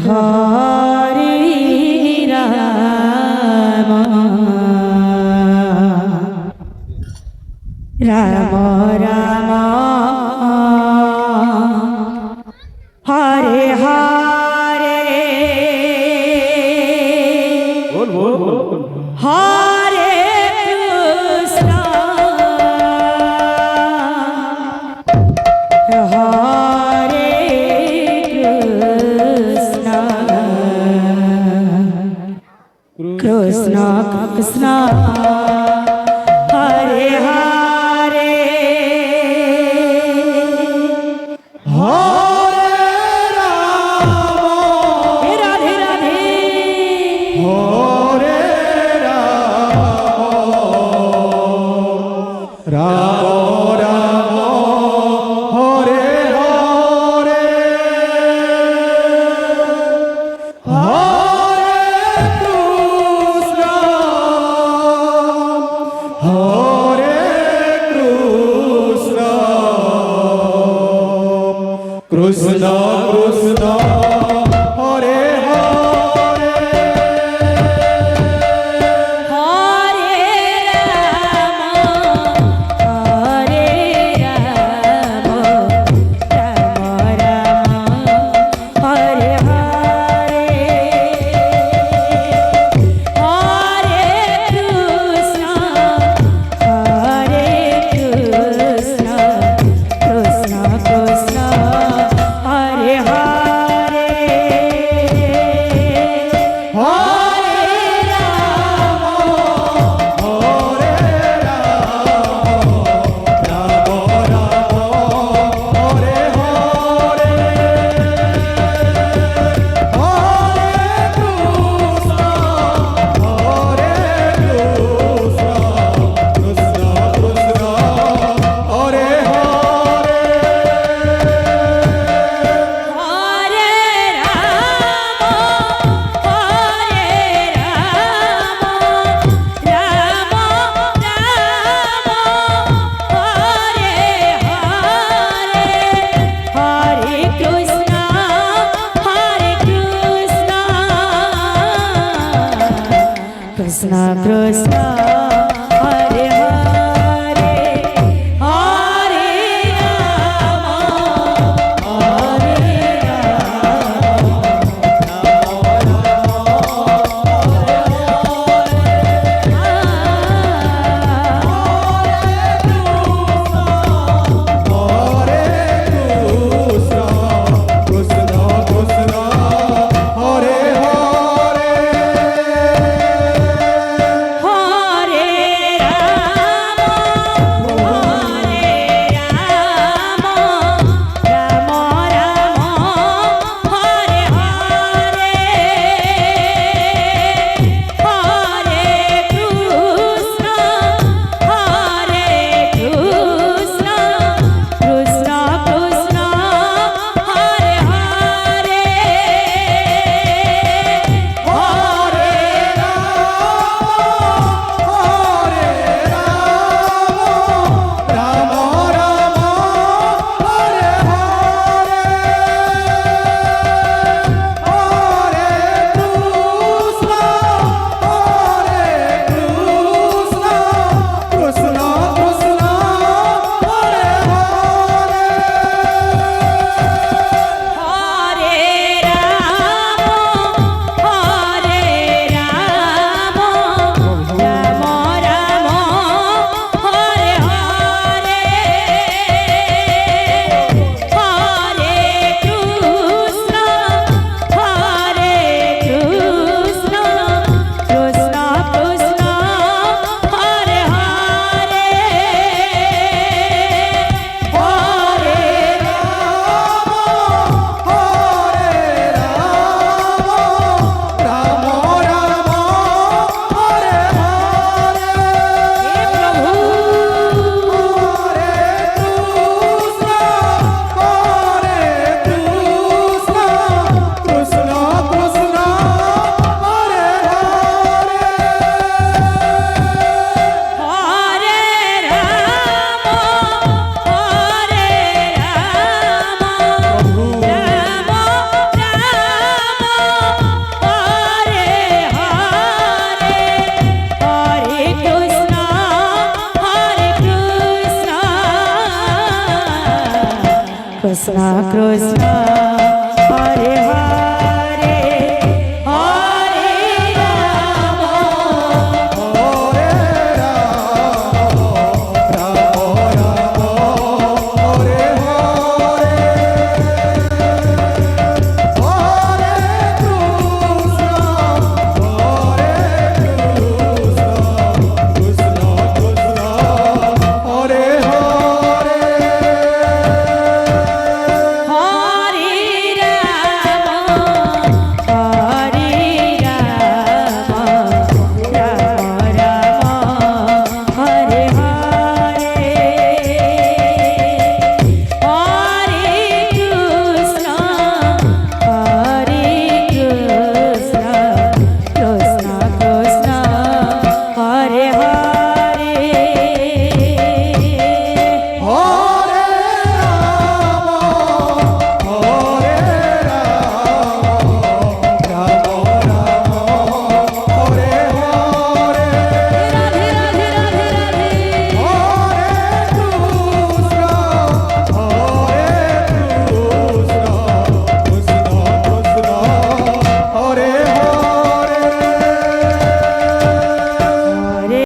Hare Ram Ram Ram Hare Hare Hare Krishna Hare Krishna Krishna Krishna Hare Hare Hare Ram Radhe Radhe Hare Ram Ram Ram Hare Hare Hare Krishna Hare Krishna Krishna Krishna Hare Hare Hare Ram Hare Ram Ram Ram Hare Hare Hare Krishna Hare Krishna Krishna Krishna Hare Hare Hare Ram Hare Ram Ram Ram Hare Hare Hare Krishna Hare Krishna Krishna Krishna Hare Hare Hare Ram Hare Ram Ram Ram Hare Hare Hare Krishna Krishna Krishna Hare Hare Hare Ram Hare Hare Krishna Krishna Krishna Hare Hare Krishna Krishna